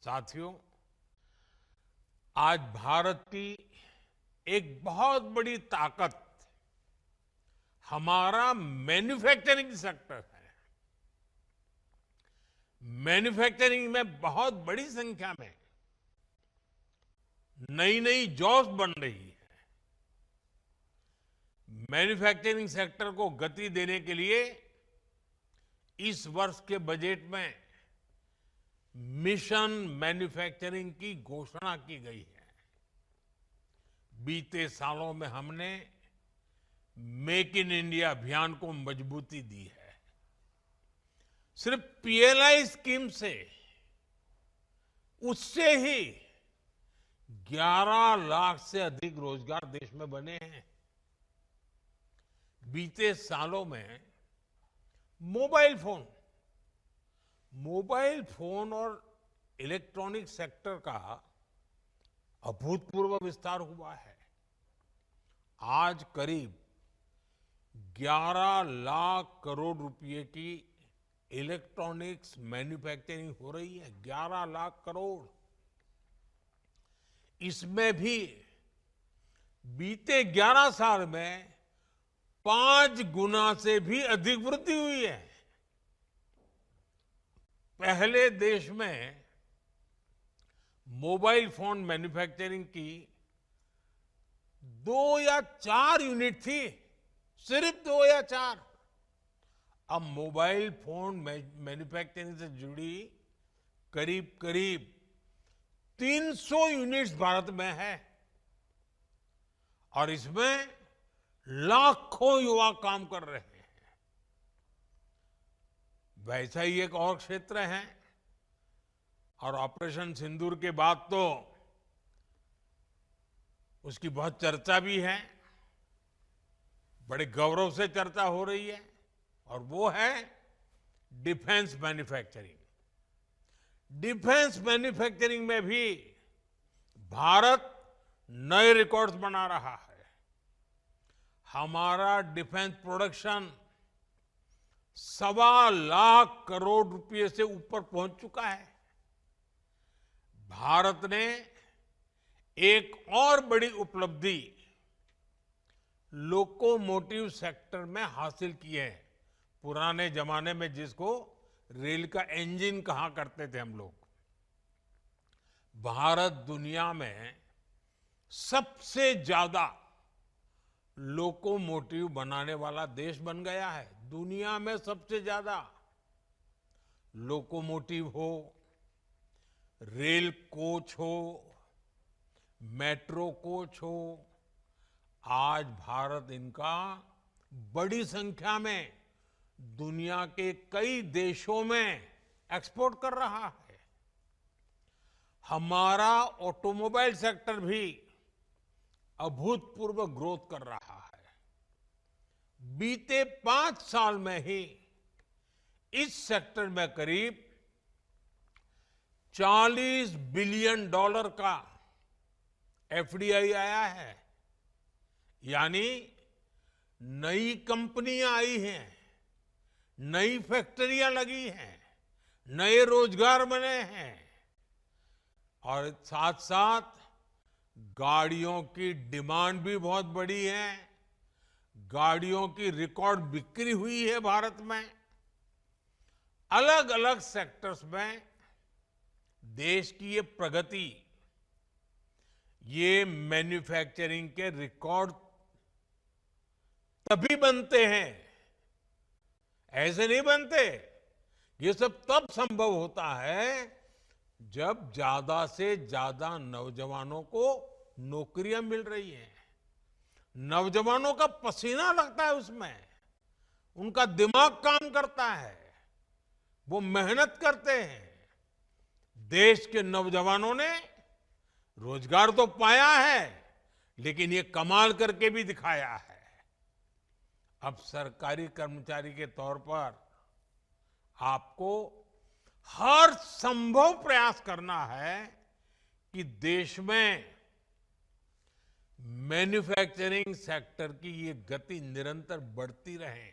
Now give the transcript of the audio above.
साथियों, आज भारत की एक बहुत बड़ी ताकत हमारा मैन्युफैक्चरिंग सेक्टर है। मैन्युफैक्चरिंग में बहुत बड़ी संख्या में नई नई जॉब्स बन रही है। मैन्युफैक्चरिंग सेक्टर को गति देने के लिए इस वर्ष के बजट में मिशन मैन्युफैक्चरिंग की घोषणा की गई है। बीते सालों में हमने मेक इन इंडिया अभियान को मजबूती दी है। सिर्फ पीएलआई स्कीम से उससे ही 11 लाख से अधिक रोजगार देश में बने हैं। बीते सालों में मोबाइल फोन और इलेक्ट्रॉनिक सेक्टर का अभूतपूर्व विस्तार हुआ है। आज करीब 11 लाख करोड़ रुपए की इलेक्ट्रॉनिक्स मैन्युफैक्चरिंग हो रही है। 11 लाख करोड़। इसमें भी बीते 11 साल में 5 गुना से भी अधिक वृद्धि हुई है। पहले देश में मोबाइल फोन मैन्युफैक्चरिंग की 2 या 4 यूनिट थी, सिर्फ 2 या 4। अब मोबाइल फोन मैन्युफैक्चरिंग से जुड़ी करीब करीब 300 यूनिट्स भारत में है और इसमें लाखों युवा काम कर रहे हैं। वैसा ही एक और क्षेत्र है और ऑपरेशन सिंदूर के बाद तो उसकी बहुत चर्चा भी है, बड़े गौरव से चर्चा हो रही है, और वो है डिफेंस मैन्युफैक्चरिंग। डिफेंस मैन्युफैक्चरिंग में भी भारत नए रिकॉर्ड्स बना रहा है। हमारा डिफेंस प्रोडक्शन 1.25 लाख करोड़ रुपए से ऊपर पहुंच चुका है। भारत ने एक और बड़ी उपलब्धि लोकोमोटिव सेक्टर में हासिल की है। पुराने जमाने में जिसको रेल का इंजन कहा करते थे हम लोग। भारत दुनिया में सबसे ज्यादा लोकोमोटिव बनाने वाला देश बन गया है। दुनिया में सबसे ज्यादा लोकोमोटिव हो, रेल कोच हो, मेट्रो कोच हो, आज भारत इनका बड़ी संख्या में दुनिया के कई देशों में एक्सपोर्ट कर रहा है। हमारा ऑटोमोबाइल सेक्टर भी अभूतपूर्व ग्रोथ कर रहा है। बीते 5 साल में ही इस सेक्टर में करीब $40 बिलियन का एफडीआई आया है। यानी नई कंपनियां आई हैं, नई फैक्ट्रियां लगी हैं, नए रोजगार बने हैं और साथ साथ गाड़ियों की डिमांड भी बहुत बढ़ी है। गाड़ियों की रिकॉर्ड बिक्री हुई है भारत में। अलग अलग सेक्टर्स में देश की ये प्रगति, ये मैन्युफैक्चरिंग के रिकॉर्ड तभी बनते हैं, ऐसे नहीं बनते। ये सब तब संभव होता है जब ज्यादा से ज्यादा नौजवानों को नौकरियां मिल रही हैं। नौजवानों का पसीना लगता है उसमें, उनका दिमाग काम करता है, वो मेहनत करते हैं। देश के नौजवानों ने रोजगार तो पाया है, लेकिन ये कमाल करके भी दिखाया है। अब सरकारी कर्मचारी के तौर पर आपको हर संभव प्रयास करना है कि देश में मैन्युफैक्चरिंग सेक्टर की ये गति निरंतर बढ़ती रहे।